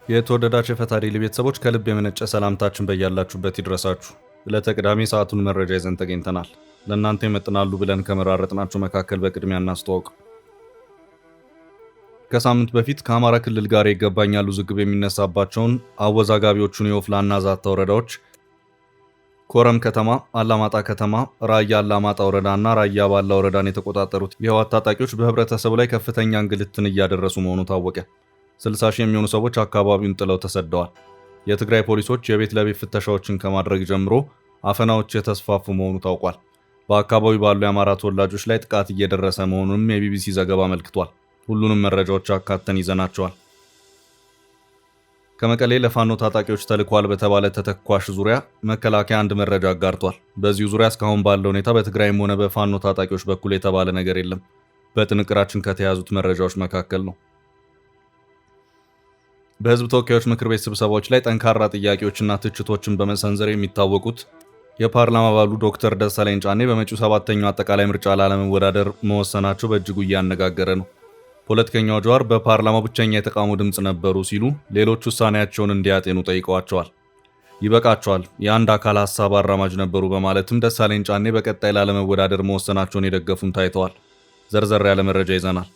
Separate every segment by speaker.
Speaker 1: የተወደዳችሁ የፈታ ዴይሊ ቤተሰቦች ከልብ የመነጨ ሰላምታችን በያላችሁበት ይድረሳችሁ። ለተቅዳሜ ሰዓቱን መረጃ ይዘን ተገኝተናል። ለእናንተ ይመጥናሉ ብለን ከመራረጥናቸው መካከል በቅድሚያ እናስተዋውቅ። ከሳምንት በፊት ከአማራ ክልል ጋር ይገባኛል ውዝግብ የሚነሳባቸውን አወዛጋቢዎቹን የኦፍላና ዛታ ወረዳዎች ኮረም ከተማ፣ አላማጣ ከተማ፣ ራያ አላማጣ ወረዳና ራያ ባላ ወረዳን የተቆጣጠሩት የህወሓት ታጣቂዎች በህብረተሰቡ ላይ ከፍተኛ እንግልትን እያደረሱ መሆኑ ታወቀ። 60 ሺህ የሚሆኑ ሰዎች አካባቢውን ጥለው ተሰደዋል። የትግራይ ፖሊሶች የቤት ለቤት ፍተሻዎችን ከማድረግ ጀምሮ አፈናዎች የተስፋፉ መሆኑ ታውቋል። በአካባቢው ባሉ የአማራ ተወላጆች ላይ ጥቃት እየደረሰ መሆኑንም የቢቢሲ ዘገባ አመልክቷል። ሁሉንም መረጃዎች አካተን ይዘናቸዋል። ከመቀሌ ለፋኖ ታጣቂዎች ተልኳል በተባለ ተተኳሽ ዙሪያ መከላከያ አንድ መረጃ አጋርቷል። በዚሁ ዙሪያ እስካሁን ባለው ሁኔታ በትግራይም ሆነ በፋኖ ታጣቂዎች በኩል የተባለ ነገር የለም። በጥንቅራችን ከተያዙት መረጃዎች መካከል ነው። በህዝብ ተወካዮች ምክር ቤት ስብሰባዎች ላይ ጠንካራ ጥያቄዎችና ትችቶችን በመሰንዘር የሚታወቁት የፓርላማ አባሉ ዶክተር ደሳለኝ ጫኔ በመጪው 7ኛው አጠቃላይ ምርጫ ላለመወዳደር መወሰናቸው በእጅጉ እያነጋገረ ነው። ፖለቲከኛው ጀዋር በፓርላማው ብቸኛ የተቃውሞ ድምፅ ነበሩ ሲሉ ሌሎች ውሳኔያቸውን እንዲያጤኑ ጠይቀዋቸዋል። ይበቃቸዋል፣ የአንድ አካል ሀሳብ አራማጅ ነበሩ በማለትም ደሳለኝ ጫኔ በቀጣይ ላለመወዳደር መወሰናቸውን የደገፉም ታይተዋል። ዘርዘር ያለ መረጃ ይዘናል።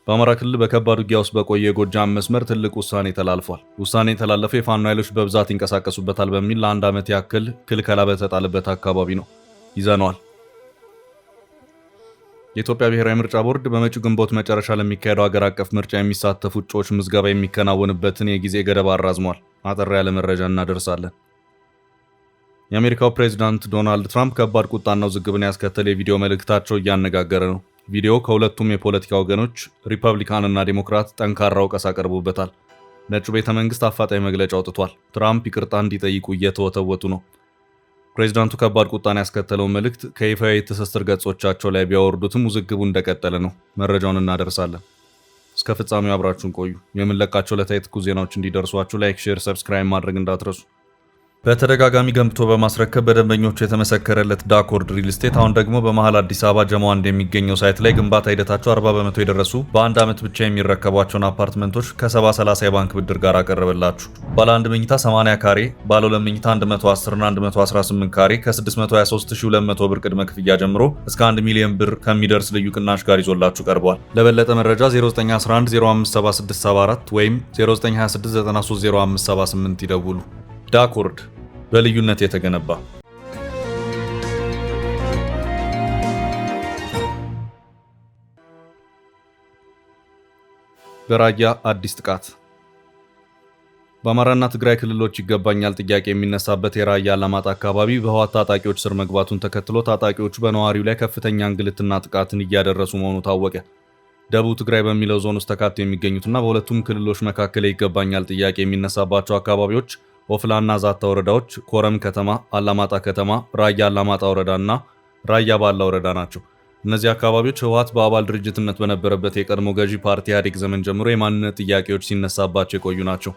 Speaker 1: በአማራ ክልል በከባድ ውጊያ ውስጥ በቆየ የጎጃም መስመር ትልቅ ውሳኔ ተላልፏል። ውሳኔ የተላለፈው የፋኖ ኃይሎች በብዛት ይንቀሳቀሱበታል በሚል ለአንድ ዓመት ያክል ክልከላ በተጣለበት አካባቢ ነው። ይዘነዋል። የኢትዮጵያ ብሔራዊ ምርጫ ቦርድ በመጪው ግንቦት መጨረሻ ለሚካሄደው ሀገር አቀፍ ምርጫ የሚሳተፉ እጩዎች ምዝገባ የሚከናወንበትን የጊዜ ገደብ አራዝሟል። አጠር ያለ መረጃ እናደርሳለን። የአሜሪካው ፕሬዚዳንት ዶናልድ ትራምፕ ከባድ ቁጣና ውዝግብን ያስከተለ የቪዲዮ መልእክታቸው እያነጋገረ ነው። ቪዲዮው ከሁለቱም የፖለቲካ ወገኖች ሪፐብሊካን እና ዴሞክራት ጠንካራ ወቀሳ ቀርቦበታል። ነጩ ቤተ መንግስት አፋጣኝ መግለጫ አውጥቷል። ትራምፕ ይቅርታ እንዲጠይቁ እየተወተወቱ ነው። ፕሬዚዳንቱ ከባድ ቁጣን ያስከተለውን መልእክት ከይፋዊ ትስስር ገጾቻቸው ላይ ቢያወርዱትም ውዝግቡ እንደቀጠለ ነው። መረጃውን እናደርሳለን። እስከ ፍጻሜው አብራችሁን ቆዩ። የምንለቃቸው ዕለታዊ ትኩስ ዜናዎች እንዲደርሷችሁ ላይክ፣ ሼር፣ ሰብስክራይብ ማድረግ እንዳትረሱ። በተደጋጋሚ ገንብቶ በማስረከብ በደንበኞቹ የተመሰከረለት ዳኮርድ ሪል ስቴት አሁን ደግሞ በመሃል አዲስ አበባ ጀሞ አንድ የሚገኘው ሳይት ላይ ግንባታ ሂደታቸው 40 በመቶ የደረሱ በአንድ ዓመት ብቻ የሚረከቧቸውን አፓርትመንቶች ከ70/30 የባንክ ብድር ጋር አቀረበላችሁ። ባለ 1 መኝታ 80 ካሬ፣ ባለ 2 መኝታ 110 እና 118 ካሬ ከ623200 ብር ቅድመ ክፍያ ጀምሮ እስከ 1 ሚሊዮን ብር ከሚደርስ ልዩ ቅናሽ ጋር ይዞላችሁ ቀርቧል። ለበለጠ መረጃ 0911057674 ወይም 0926930578 ይደውሉ። ዳኮርድ በልዩነት የተገነባ። በራያ አዲስ ጥቃት። በአማራና ትግራይ ክልሎች ይገባኛል ጥያቄ የሚነሳበት የራያ አላማጣ አካባቢ በህወሓት ታጣቂዎች ስር መግባቱን ተከትሎ ታጣቂዎቹ በነዋሪው ላይ ከፍተኛ እንግልትና ጥቃትን እያደረሱ መሆኑ ታወቀ። ደቡብ ትግራይ በሚለው ዞን ውስጥ ተካተው የሚገኙትና በሁለቱም ክልሎች መካከል ይገባኛል ጥያቄ የሚነሳባቸው አካባቢዎች ኦፍላና ዛታ ወረዳዎች ኮረም ከተማ፣ አላማጣ ከተማ፣ ራያ አላማጣ ወረዳና ራያ ባላ ወረዳ ናቸው። እነዚህ አካባቢዎች ህወሓት በአባል ድርጅትነት በነበረበት የቀድሞ ገዢ ፓርቲ ኢህአዴግ ዘመን ጀምሮ የማንነት ጥያቄዎች ሲነሳባቸው የቆዩ ናቸው።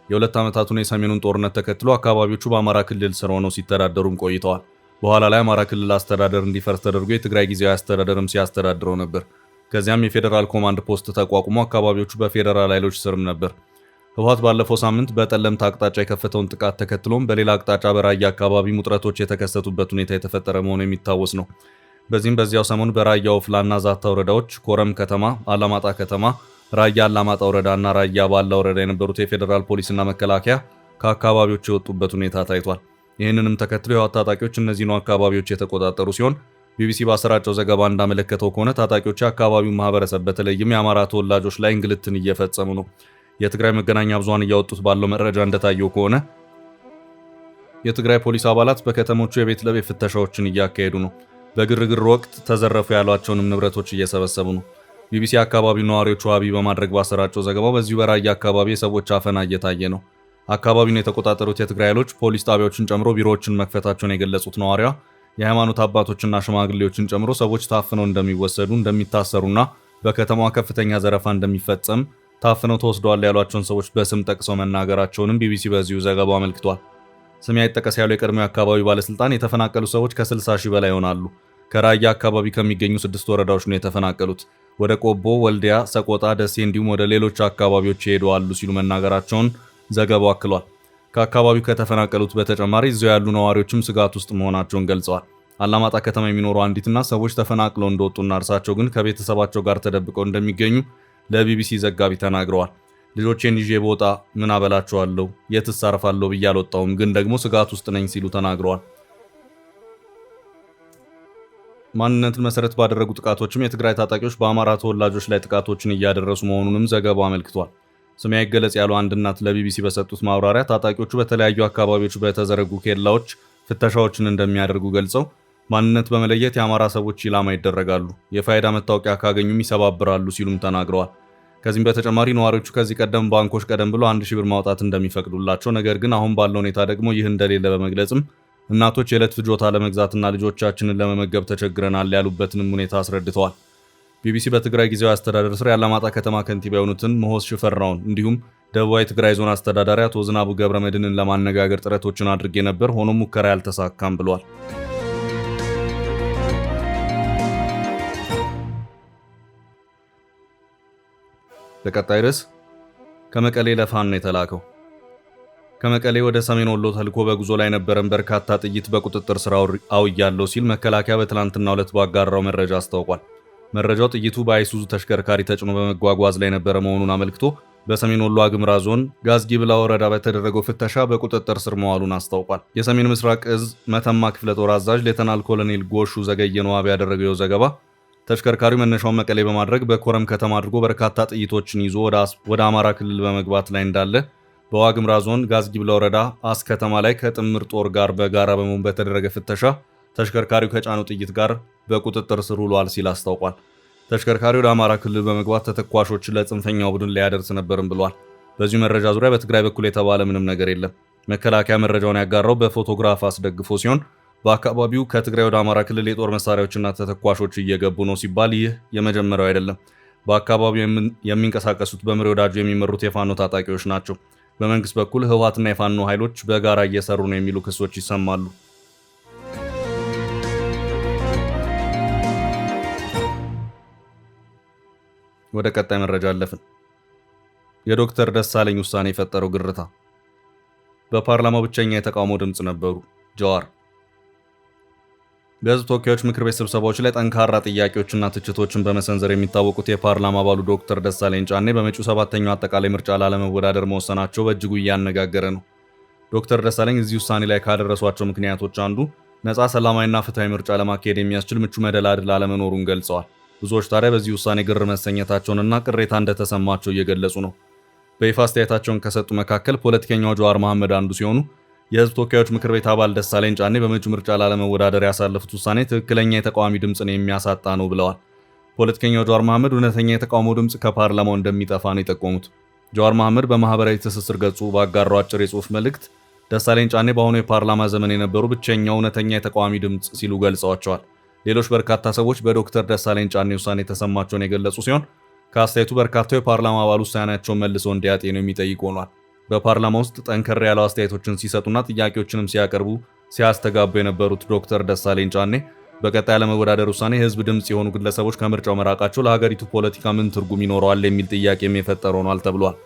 Speaker 1: የ2 ዓመታቱን የሰሜኑን ጦርነት ተከትሎ አካባቢዎቹ በአማራ ክልል ስር ሆነው ሲተዳደሩም ቆይተዋል። በኋላ ላይ አማራ ክልል አስተዳደር እንዲፈርስ ተደርጎ የትግራይ ጊዜያዊ አስተዳደርም ሲያስተዳድረው ነበር። ከዚያም የፌዴራል ኮማንድ ፖስት ተቋቁሞ አካባቢዎቹ በፌዴራል ኃይሎች ስርም ነበር። ህወሓት ባለፈው ሳምንት በጠለምት አቅጣጫ የከፈተውን ጥቃት ተከትሎም በሌላ አቅጣጫ በራያ አካባቢ ውጥረቶች የተከሰቱበት ሁኔታ የተፈጠረ መሆኑ የሚታወስ ነው። በዚህም በዚያው ሰሞን በራያ ኦፍላና ዛታ ወረዳዎች ኮረም ከተማ፣ አላማጣ ከተማ፣ ራያ አላማጣ ወረዳና ራያ ባላ ወረዳ የነበሩት የፌዴራል ፖሊስና መከላከያ ከአካባቢዎች የወጡበት ሁኔታ ታይቷል። ይህንንም ተከትሎ የህወሓት ታጣቂዎች እነዚህኑ አካባቢዎች የተቆጣጠሩ ሲሆን ቢቢሲ ባሰራጨው ዘገባ እንዳመለከተው ከሆነ ታጣቂዎች የአካባቢው ማህበረሰብ በተለይም የአማራ ተወላጆች ላይ እንግልትን እየፈጸሙ ነው። የትግራይ መገናኛ ብዙሃን እያወጡት ባለው መረጃ እንደታየው ከሆነ የትግራይ ፖሊስ አባላት በከተሞቹ የቤት ለቤት ፍተሻዎችን እያካሄዱ ነው። በግርግር ወቅት ተዘረፉ ያሏቸውንም ንብረቶች እየሰበሰቡ ነው። ቢቢሲ አካባቢው ነዋሪዎች ዋቢ በማድረግ ባሰራጨው ዘገባው በዚሁ በራያ አካባቢ የሰዎች አፈና እየታየ ነው። አካባቢውን የተቆጣጠሩት የትግራይ ኃይሎች ፖሊስ ጣቢያዎችን ጨምሮ ቢሮዎችን መክፈታቸውን የገለጹት ነዋሪዋ የሃይማኖት አባቶችና ሽማግሌዎችን ጨምሮ ሰዎች ታፍነው እንደሚወሰዱ፣ እንደሚታሰሩና በከተማዋ ከፍተኛ ዘረፋ እንደሚፈጸም ታፍነው ተወስደዋል ያሏቸውን ሰዎች በስም ጠቅሰው መናገራቸውንም ቢቢሲ በዚሁ ዘገባው አመልክቷል። ስም አይጠቀስ ያለው የቀድሞው አካባቢ ባለስልጣን የተፈናቀሉ ሰዎች ከ60 ሺህ በላይ ይሆናሉ። ከራያ አካባቢ ከሚገኙ 6 ወረዳዎች ነው የተፈናቀሉት። ወደ ቆቦ፣ ወልዲያ፣ ሰቆጣ፣ ደሴ እንዲሁም ወደ ሌሎች አካባቢዎች ይሄዱ አሉ ሲሉ መናገራቸውን ዘገባው አክሏል። ከአካባቢው ከተፈናቀሉት በተጨማሪ እዚያው ያሉ ነዋሪዎችም ስጋት ውስጥ መሆናቸውን ገልጸዋል። አላማጣ ከተማ የሚኖሩ አንዲትና ሰዎች ተፈናቅለው እንደወጡና እርሳቸው ግን ከቤተሰባቸው ጋር ተደብቀው እንደሚገኙ ለቢቢሲ ዘጋቢ ተናግረዋል። ልጆቼን ይዤ በወጣ ምን አበላቸዋለሁ? የትስ አርፋለሁ ብዬ አልወጣሁም፣ ግን ደግሞ ስጋት ውስጥ ነኝ ሲሉ ተናግረዋል። ማንነትን መሰረት ባደረጉ ጥቃቶችም የትግራይ ታጣቂዎች በአማራ ተወላጆች ላይ ጥቃቶችን እያደረሱ መሆኑንም ዘገባው አመልክቷል። ስም አይገለጽ ያሉ አንድ እናት ለቢቢሲ በሰጡት ማብራሪያ ታጣቂዎቹ በተለያዩ አካባቢዎች በተዘረጉ ኬላዎች ፍተሻዎችን እንደሚያደርጉ ገልጸው ማንነት በመለየት የአማራ ሰዎች ኢላማ ይደረጋሉ፣ የፋይዳ መታወቂያ ካገኙም ይሰባብራሉ ሲሉም ተናግረዋል። ከዚህም በተጨማሪ ነዋሪዎቹ ከዚህ ቀደም ባንኮች ቀደም ብሎ 1000 ብር ማውጣት እንደሚፈቅዱላቸው፣ ነገር ግን አሁን ባለው ሁኔታ ደግሞ ይህ እንደሌለ በመግለጽም እናቶች የዕለት ፍጆታ ለመግዛትና ልጆቻችንን ለመመገብ ተቸግረናል ያሉበትንም ሁኔታ አስረድተዋል። ቢቢሲ በትግራይ ጊዜያዊ አስተዳደር ስር የአላማጣ ከተማ ከንቲባ የሆኑትን መሆስ ሽፈራውን እንዲሁም ደቡባዊ ትግራይ ዞን አስተዳዳሪ አቶ ዝናቡ ገብረመድህንን ለማነጋገር ጥረቶችን አድርጌ ነበር፣ ሆኖም ሙከራ ያልተሳካም ብሏል። በቀጣይ ርዕስ ከመቀሌ ለፋኖ የተላከው ከመቀሌ ወደ ሰሜን ወሎ ተልኮ በጉዞ ላይ ነበረን በርካታ ጥይት በቁጥጥር ስር አውያለሁ ሲል መከላከያ በትላንትናው ዕለት ባጋራው መረጃ አስታውቋል። መረጃው ጥይቱ በአይሱዙ ተሽከርካሪ ተጭኖ በመጓጓዝ ላይ ነበረ መሆኑን አመልክቶ በሰሜን ወሎ አግምራ ዞን ጋዝጊብላ ወረዳ በተደረገው ፍተሻ በቁጥጥር ስር መዋሉን አስታውቋል። የሰሜን ምስራቅ እዝ መተማ ክፍለ ጦር አዛዥ ሌተናል ኮሎኔል ጎሹ ዘገየን ዋቢ ያደረገው ዘገባ ተሽከርካሪው መነሻውን መቀሌ በማድረግ በኮረም ከተማ አድርጎ በርካታ ጥይቶችን ይዞ ወደ አማራ ክልል በመግባት ላይ እንዳለ በዋግምራ ዞን ጋዝጊብላ ወረዳ አስ ከተማ ላይ ከጥምር ጦር ጋር በጋራ በመሆን በተደረገ ፍተሻ ተሽከርካሪው ከጫኑ ጥይት ጋር በቁጥጥር ስር ውሏል ሲል አስታውቋል። ተሽከርካሪው ወደ አማራ ክልል በመግባት ተተኳሾችን ለጽንፈኛው ቡድን ሊያደርስ ነበርም ብሏል። በዚሁ መረጃ ዙሪያ በትግራይ በኩል የተባለ ምንም ነገር የለም። መከላከያ መረጃውን ያጋራው በፎቶግራፍ አስደግፎ ሲሆን በአካባቢው ከትግራይ ወደ አማራ ክልል የጦር መሳሪያዎችና ተተኳሾች እየገቡ ነው ሲባል ይህ የመጀመሪያው አይደለም። በአካባቢው የሚንቀሳቀሱት በምሬ ወዳጁ የሚመሩት የፋኖ ታጣቂዎች ናቸው። በመንግስት በኩል ህወሓትና የፋኖ ኃይሎች በጋራ እየሰሩ ነው የሚሉ ክሶች ይሰማሉ። ወደ ቀጣይ መረጃ አለፍን። የዶክተር ደሳለኝ ውሳኔ የፈጠረው ግርታ። በፓርላማው ብቸኛ የተቃውሞ ድምፅ ነበሩ። ጀዋር በህዝብ ተወካዮች ምክር ቤት ስብሰባዎች ላይ ጠንካራ ጥያቄዎችና ትችቶችን በመሰንዘር የሚታወቁት የፓርላማ አባሉ ዶክተር ደሳለኝ ጫኔ በመጪው 7ኛው አጠቃላይ ምርጫ ላለመወዳደር መወሰናቸው በእጅጉ እያነጋገረ ነው። ዶክተር ደሳለኝ እዚህ ውሳኔ ላይ ካደረሷቸው ምክንያቶች አንዱ ነፃ፣ ሰላማዊና ፍትሐዊ ምርጫ ለማካሄድ የሚያስችል ምቹ መደላድል አለመኖሩን ገልጸዋል። ብዙዎች ታዲያ በዚህ ውሳኔ ግር መሰኘታቸውንና ቅሬታ እንደተሰማቸው እየገለጹ ነው። በይፋ አስተያየታቸውን ከሰጡ መካከል ፖለቲከኛው ጀዋር መሐመድ አንዱ ሲሆኑ የህዝብ ተወካዮች ምክር ቤት አባል ደሳለኝ ጫኔ በመጪው ምርጫ ላለመወዳደር ያሳለፉት ውሳኔ ትክክለኛ የተቃዋሚ ድምፅን የሚያሳጣ ነው ብለዋል። ፖለቲከኛው ጀዋር መሐመድ እውነተኛ የተቃውሞ ድምፅ ከፓርላማው እንደሚጠፋ ነው የጠቆሙት። ጀዋር መሐመድ በማህበራዊ ትስስር ገጹ ባጋራው አጭር የጽሑፍ መልእክት ደሳለኝ ጫኔ በአሁኑ የፓርላማ ዘመን የነበሩ ብቸኛው እውነተኛ የተቃዋሚ ድምፅ ሲሉ ገልጸዋቸዋል። ሌሎች በርካታ ሰዎች በዶክተር ደሳለኝ ጫኔ ውሳኔ የተሰማቸውን የገለጹ ሲሆን ከአስተያየቱ በርካታው የፓርላማ አባል ውሳኔያቸውን መልሰው እንዲያጤኑ የሚጠይቅ ሆኗል። በፓርላማ ውስጥ ጠንከር ያለው አስተያየቶችን ሲሰጡና ጥያቄዎችንም ሲያቀርቡ ሲያስተጋቡ የነበሩት ዶክተር ደሳለኝ ጫኔ በቀጣይ ለመወዳደር ውሳኔ የህዝብ ድምፅ የሆኑ ግለሰቦች ከምርጫው መራቃቸው ለሀገሪቱ ፖለቲካ ምን ትርጉም ይኖረዋል የሚል ጥያቄም የፈጠረ ሆኗል ተብሏል።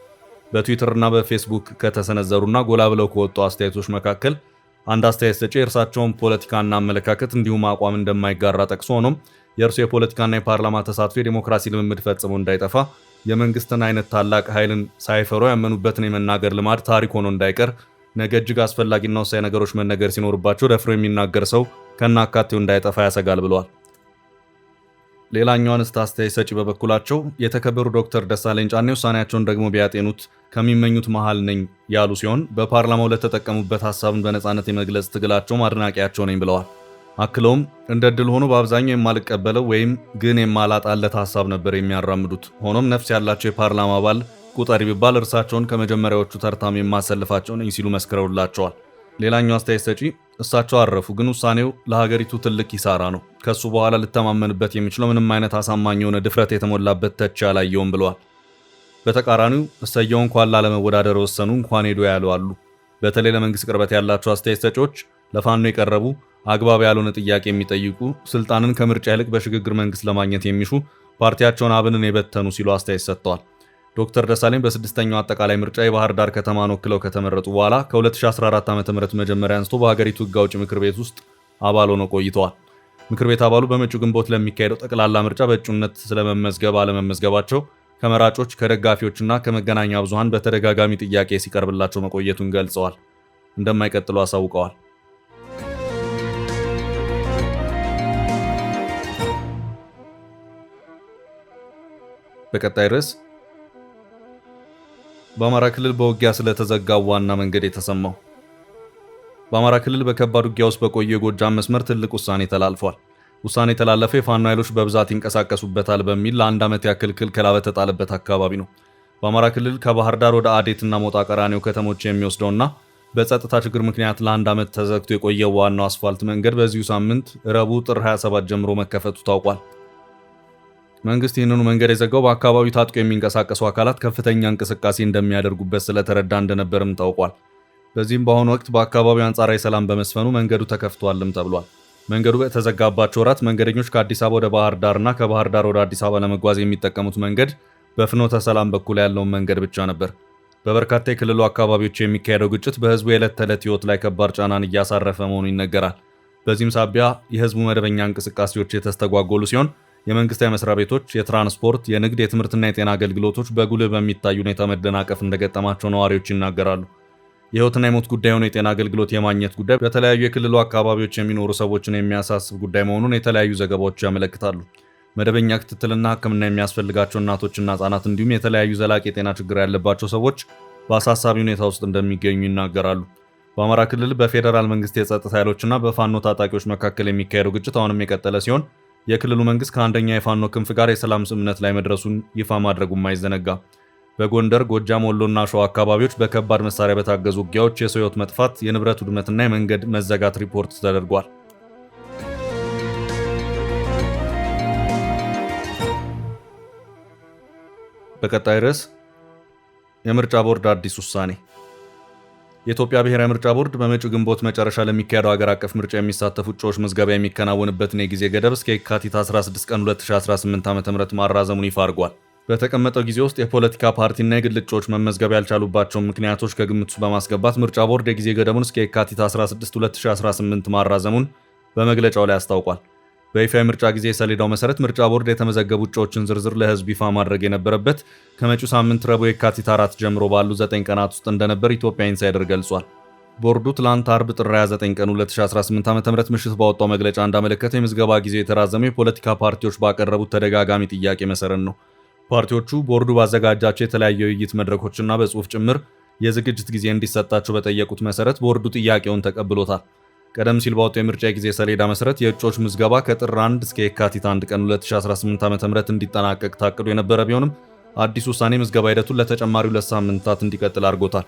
Speaker 1: በትዊተርና በፌስቡክ ከተሰነዘሩና ጎላ ብለው ከወጡ አስተያየቶች መካከል አንድ አስተያየት ሰጪ የእርሳቸውን ፖለቲካና አመለካከት እንዲሁም አቋም እንደማይጋራ ጠቅሶ ሆኖም የእርሱ የፖለቲካና የፓርላማ ተሳትፎ የዲሞክራሲ ልምምድ ፈጽሞ እንዳይጠፋ የመንግስትን አይነት ታላቅ ኃይልን ሳይፈሩ ያመኑበትን የመናገር ልማድ ታሪክ ሆኖ እንዳይቀር ነገ እጅግ አስፈላጊና ወሳኝ ነገሮች መነገር ሲኖርባቸው ደፍሮ የሚናገር ሰው ከናካቴው እንዳይጠፋ ያሰጋል ብለዋል። ሌላኛው አንስት አስተያየት ሰጪ በበኩላቸው የተከበሩ ዶክተር ደሳለኝ ጫኔ ውሳኔያቸውን ደግሞ ቢያጤኑት ከሚመኙት መሃል ነኝ ያሉ ሲሆን በፓርላማው ለተጠቀሙበት ሀሳብን በነፃነት የመግለጽ ትግላቸው አድናቂያቸው ነኝ ብለዋል። አክለውም እንደ ዕድል ሆኖ በአብዛኛው የማልቀበለው ወይም ግን የማላጣለት ሀሳብ ነበር የሚያራምዱት። ሆኖም ነፍስ ያላቸው የፓርላማ አባል ቁጠሪ ቢባል እርሳቸውን ከመጀመሪያዎቹ ተርታም የማሰልፋቸው ነኝ ሲሉ መስክረውላቸዋል። ሌላኛው አስተያየት ሰጪ እሳቸው አረፉ፣ ግን ውሳኔው ለሀገሪቱ ትልቅ ኪሳራ ነው። ከሱ በኋላ ልተማመንበት የሚችለው ምንም አይነት አሳማኝ የሆነ ድፍረት የተሞላበት ተች አላየውም ብለዋል። በተቃራኒው እሰየው እንኳን ላለመወዳደር ወሰኑ እንኳን ሄዶ ያሉ አሉ። በተለይ ለመንግስት ቅርበት ያላቸው አስተያየት ሰጪዎች ለፋኖ የቀረቡ አግባብ ያልሆነ ጥያቄ የሚጠይቁ ስልጣንን ከምርጫ ይልቅ በሽግግር መንግስት ለማግኘት የሚሹ ፓርቲያቸውን አብንን የበተኑ ሲሉ አስተያየት ሰጥተዋል። ዶክተር ደሳለኝ በስድስተኛው አጠቃላይ ምርጫ የባህር ዳር ከተማን ወክለው ከተመረጡ በኋላ ከ2014 ዓ.ም መጀመሪያ አንስቶ በሀገሪቱ ሕግ አውጪ ምክር ቤት ውስጥ አባል ሆነው ቆይተዋል። ምክር ቤት አባሉ በመጪው ግንቦት ለሚካሄደው ጠቅላላ ምርጫ በእጩነት ስለመመዝገብ አለመመዝገባቸው ከመራጮች ከደጋፊዎችና ከመገናኛ ብዙሃን በተደጋጋሚ ጥያቄ ሲቀርብላቸው መቆየቱን ገልጸዋል። እንደማይቀጥሉ አሳውቀዋል። በቀጣይ ርዕስ በአማራ ክልል በውጊያ ስለተዘጋው ዋና መንገድ የተሰማው። በአማራ ክልል በከባድ ውጊያ ውስጥ በቆየ የጎጃም መስመር ትልቅ ውሳኔ ተላልፏል። ውሳኔ የተላለፈው የፋኖ ኃይሎች በብዛት ይንቀሳቀሱበታል በሚል ለአንድ ዓመት ያክል ክልከላ በተጣለበት አካባቢ ነው። በአማራ ክልል ከባህር ዳር ወደ አዴትና ሞጣ ቀራኒዮ ከተሞች የሚወስደውና በጸጥታ ችግር ምክንያት ለአንድ ዓመት ተዘግቶ የቆየው ዋናው አስፋልት መንገድ በዚሁ ሳምንት ረቡዕ ጥር 27 ጀምሮ መከፈቱ ታውቋል። መንግስት ይህንኑ መንገድ የዘጋው በአካባቢው ታጥቆ የሚንቀሳቀሱ አካላት ከፍተኛ እንቅስቃሴ እንደሚያደርጉበት ስለተረዳ እንደነበርም ታውቋል። በዚህም በአሁኑ ወቅት በአካባቢው አንጻራዊ ሰላም በመስፈኑ መንገዱ ተከፍቷልም ተብሏል። መንገዱ በተዘጋባቸው ወራት መንገደኞች ከአዲስ አበባ ወደ ባህር ዳርና ከባህር ዳር ወደ አዲስ አበባ ለመጓዝ የሚጠቀሙት መንገድ በፍኖተ ሰላም በኩል ያለውን መንገድ ብቻ ነበር። በበርካታ የክልሉ አካባቢዎች የሚካሄደው ግጭት በህዝቡ የዕለት ተዕለት ህይወት ላይ ከባድ ጫናን እያሳረፈ መሆኑ ይነገራል። በዚህም ሳቢያ የህዝቡ መደበኛ እንቅስቃሴዎች የተስተጓጎሉ ሲሆን የመንግስታዊ መስሪያ ቤቶች፣ የትራንስፖርት፣ የንግድ፣ የትምህርትና የጤና አገልግሎቶች በጉልህ በሚታይ ሁኔታ መደናቀፍ እንደገጠማቸው ነዋሪዎች ይናገራሉ። የህይወትና የሞት ጉዳይ የሆነ የጤና አገልግሎት የማግኘት ጉዳይ በተለያዩ የክልሉ አካባቢዎች የሚኖሩ ሰዎችን የሚያሳስብ ጉዳይ መሆኑን የተለያዩ ዘገባዎች ያመለክታሉ። መደበኛ ክትትልና ሕክምና የሚያስፈልጋቸው እናቶችና ህጻናት እንዲሁም የተለያዩ ዘላቂ የጤና ችግር ያለባቸው ሰዎች በአሳሳቢ ሁኔታ ውስጥ እንደሚገኙ ይናገራሉ። በአማራ ክልል በፌዴራል መንግስት የጸጥታ ኃይሎችና በፋኖ ታጣቂዎች መካከል የሚካሄደው ግጭት አሁንም የቀጠለ ሲሆን የክልሉ መንግስት ከአንደኛ የፋኖ ክንፍ ጋር የሰላም ስምምነት ላይ መድረሱን ይፋ ማድረጉም አይዘነጋም። በጎንደር፣ ጎጃም፣ ወሎና ሸዋ አካባቢዎች በከባድ መሳሪያ በታገዙ ውጊያዎች የሰው ህይወት መጥፋት፣ የንብረት ውድመትና የመንገድ መዘጋት ሪፖርት ተደርጓል። በቀጣይ ርዕስ የምርጫ ቦርድ አዲስ ውሳኔ። የኢትዮጵያ ብሔራዊ ምርጫ ቦርድ በመጪው ግንቦት መጨረሻ ለሚካሄደው ሀገር አቀፍ ምርጫ የሚሳተፉ እጩዎች ምዝገባ የሚከናወንበትን የጊዜ ገደብ እስከ የካቲት 16 ቀን 2018 ዓ.ም ማራዘሙን ይፋ አድርጓል። በተቀመጠው ጊዜ ውስጥ የፖለቲካ ፓርቲና የግል እጩዎች መመዝገብ ያልቻሉባቸውን ምክንያቶች ከግምት ውስጥ በማስገባት ምርጫ ቦርድ የጊዜ ገደቡን እስከ የካቲት 16 2018 ማራዘሙን በመግለጫው ላይ አስታውቋል። በይፋ የምርጫ ጊዜ ሰሌዳው መሰረት ምርጫ ቦርድ የተመዘገቡ እጩዎችን ዝርዝር ለህዝብ ይፋ ማድረግ የነበረበት ከመጪው ሳምንት ረቡዕ የካቲት 4 ጀምሮ ባሉ 9 ቀናት ውስጥ እንደነበር ኢትዮጵያ ኢንሳይደር ገልጿል። ቦርዱ ትላንት አርብ ጥር 29 ቀን 2018 ዓ.ም ምሽት ባወጣው መግለጫ እንዳመለከተው የምዝገባ ጊዜው የተራዘመው የፖለቲካ ፓርቲዎች ባቀረቡት ተደጋጋሚ ጥያቄ መሰረት ነው። ፓርቲዎቹ ቦርዱ ባዘጋጃቸው የተለያዩ የውይይት መድረኮችና በጽሑፍ ጭምር የዝግጅት ጊዜ እንዲሰጣቸው በጠየቁት መሰረት ቦርዱ ጥያቄውን ተቀብሎታል። ቀደም ሲል ባወጣው የምርጫ ጊዜ ሰሌዳ መሰረት የእጩዎች ምዝገባ ከጥር 1 እስከ የካቲት 1 ቀን 2018 ዓ.ም እንዲጠናቀቅ ታቅዶ የነበረ ቢሆንም አዲስ ውሳኔ ምዝገባ ሂደቱን ለተጨማሪ 2 ሳምንታት እንዲቀጥል አድርጎታል።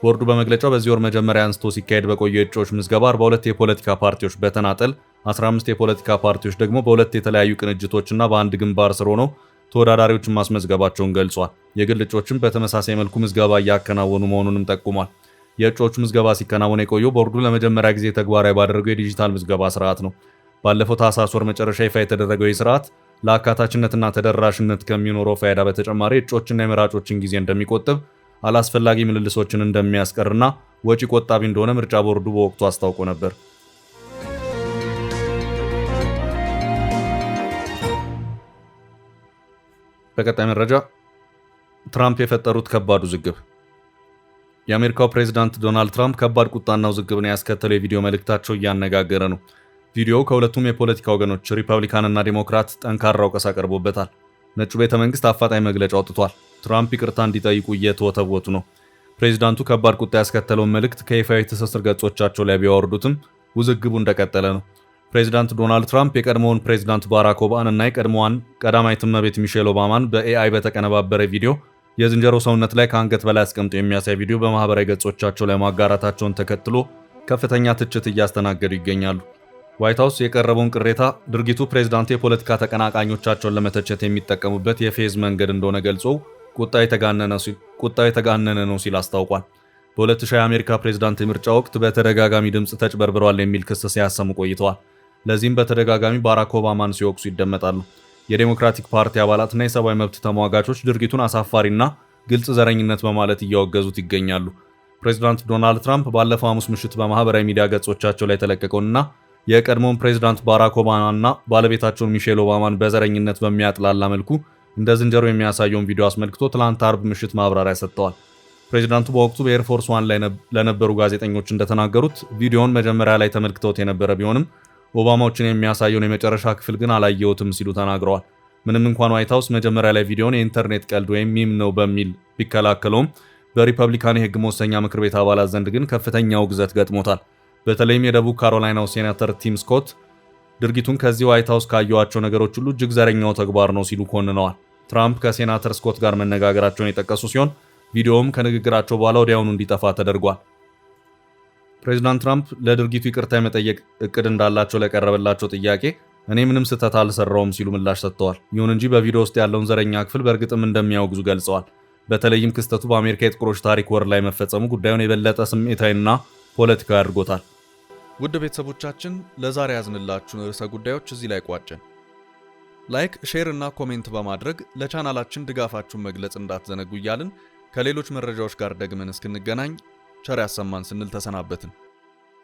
Speaker 1: ቦርዱ በመግለጫው በዚህ ወር መጀመሪያ አንስቶ ሲካሄድ በቆየው የእጩዎች ምዝገባ 42 የፖለቲካ ፓርቲዎች በተናጠል፣ 15 የፖለቲካ ፓርቲዎች ደግሞ በሁለት የተለያዩ ቅንጅቶችና በአንድ ግንባር ስር ሆነው ተወዳዳሪዎችን ማስመዝገባቸውን ገልጿል። የግል እጩዎችም በተመሳሳይ መልኩ ምዝገባ እያከናወኑ መሆኑንም ጠቁሟል። የእጩዎቹ ምዝገባ ሲከናወን የቆየው ቦርዱ ለመጀመሪያ ጊዜ ተግባራዊ ባደረገው የዲጂታል ምዝገባ ስርዓት ነው። ባለፈው ታህሳስ ወር መጨረሻ ይፋ የተደረገው ይህ ስርዓት ለአካታችነትና ተደራሽነት ከሚኖረው ፋይዳ በተጨማሪ እጩዎችና የመራጮችን ጊዜ እንደሚቆጥብ፣ አላስፈላጊ ምልልሶችን እንደሚያስቀርና ወጪ ቆጣቢ እንደሆነ ምርጫ ቦርዱ በወቅቱ አስታውቆ ነበር። በቀጣይ መረጃ ትራምፕ የፈጠሩት ከባድ ውዝግብ። የአሜሪካው ፕሬዝዳንት ዶናልድ ትራምፕ ከባድ ቁጣና ውዝግብን ያስከተለው የቪዲዮ መልእክታቸው እያነጋገረ ነው። ቪዲዮው ከሁለቱም የፖለቲካ ወገኖች ሪፐብሊካንና ዲሞክራት ጠንካራ ወቀሳ ቀርቦበታል። ነጩ ቤተ መንግስት አፋጣኝ መግለጫ አውጥቷል። ትራምፕ ይቅርታ እንዲጠይቁ እየተወተወቱ ነው። ፕሬዝዳንቱ ከባድ ቁጣ ያስከተለውን መልእክት ከይፋዊ ትስስር ገጾቻቸው ላይ ቢያወርዱትም ውዝግቡ እንደቀጠለ ነው። ፕሬዚዳንት ዶናልድ ትራምፕ የቀድሞውን ፕሬዚዳንት ባራክ ኦባማን እና የቀድሞዋን ቀዳማዊት እመቤት ሚሼል ኦባማን በኤአይ በተቀነባበረ ቪዲዮ የዝንጀሮ ሰውነት ላይ ከአንገት በላይ አስቀምጦ የሚያሳይ ቪዲዮ በማህበራዊ ገጾቻቸው ላይ ማጋራታቸውን ተከትሎ ከፍተኛ ትችት እያስተናገዱ ይገኛሉ። ዋይት ሃውስ የቀረበውን ቅሬታ ድርጊቱ ፕሬዚዳንቱ የፖለቲካ ተቀናቃኞቻቸውን ለመተቸት የሚጠቀሙበት የፌዝ መንገድ እንደሆነ ገልጾ ቁጣው የተጋነነ ነው ሲል አስታውቋል። በ2020 የአሜሪካ ፕሬዝዳንት የምርጫ ወቅት በተደጋጋሚ ድምፅ ተጭበርብረዋል የሚል ክስ ሲያሰሙ ቆይተዋል። ለዚህም በተደጋጋሚ ባራክ ኦባማን ሲወቅሱ ይደመጣሉ። የዴሞክራቲክ ፓርቲ አባላትና የሰብአዊ መብት ተሟጋቾች ድርጊቱን አሳፋሪና ግልጽ ዘረኝነት በማለት እያወገዙት ይገኛሉ። ፕሬዝዳንት ዶናልድ ትራምፕ ባለፈው ሐሙስ ምሽት በማህበራዊ ሚዲያ ገጾቻቸው ላይ የተለቀቀውንና የቀድሞውን ፕሬዝዳንት ባራክ ኦባማና ባለቤታቸውን ሚሼል ኦባማን በዘረኝነት በሚያጥላላ መልኩ እንደ ዝንጀሮ የሚያሳየውን ቪዲዮ አስመልክቶ ትላንት አርብ ምሽት ማብራሪያ ሰጥተዋል። ፕሬዝዳንቱ በወቅቱ በኤርፎርስ ዋን ላይ ለነበሩ ጋዜጠኞች እንደተናገሩት ቪዲዮውን መጀመሪያ ላይ ተመልክተውት የነበረ ቢሆንም ኦባማዎችን የሚያሳየውን የመጨረሻ ክፍል ግን አላየሁትም ሲሉ ተናግረዋል። ምንም እንኳን ዋይት ሃውስ መጀመሪያ ላይ ቪዲዮውን የኢንተርኔት ቀልድ ወይም ሚም ነው በሚል ቢከላከለውም በሪፐብሊካን የህግ መወሰኛ ምክር ቤት አባላት ዘንድ ግን ከፍተኛ ውግዘት ገጥሞታል። በተለይም የደቡብ ካሮላይናው ሴናተር ቲም ስኮት ድርጊቱን ከዚህ ዋይት ሃውስ ካየዋቸው ነገሮች ሁሉ እጅግ ዘረኛው ተግባር ነው ሲሉ ኮንነዋል። ትራምፕ ከሴናተር ስኮት ጋር መነጋገራቸውን የጠቀሱ ሲሆን ቪዲዮውም ከንግግራቸው በኋላ ወዲያውኑ እንዲጠፋ ተደርጓል። ፕሬዚዳንት ትራምፕ ለድርጊቱ ይቅርታ የመጠየቅ እቅድ እንዳላቸው ለቀረበላቸው ጥያቄ እኔ ምንም ስህተት አልሰራውም ሲሉ ምላሽ ሰጥተዋል። ይሁን እንጂ በቪዲዮ ውስጥ ያለውን ዘረኛ ክፍል በእርግጥም እንደሚያወግዙ ገልጸዋል። በተለይም ክስተቱ በአሜሪካ የጥቁሮች ታሪክ ወር ላይ መፈጸሙ ጉዳዩን የበለጠ ስሜታዊና ፖለቲካዊ አድርጎታል። ውድ ቤተሰቦቻችን ለዛሬ ያዝንላችሁን ርዕሰ ጉዳዮች እዚህ ላይ ቋጨን። ላይክ፣ ሼር እና ኮሜንት በማድረግ ለቻናላችን ድጋፋችሁን መግለጽ እንዳትዘነጉ እያልን ከሌሎች መረጃዎች ጋር ደግመን እስክንገናኝ ቸር ያሰማን ስንል ተሰናበትን።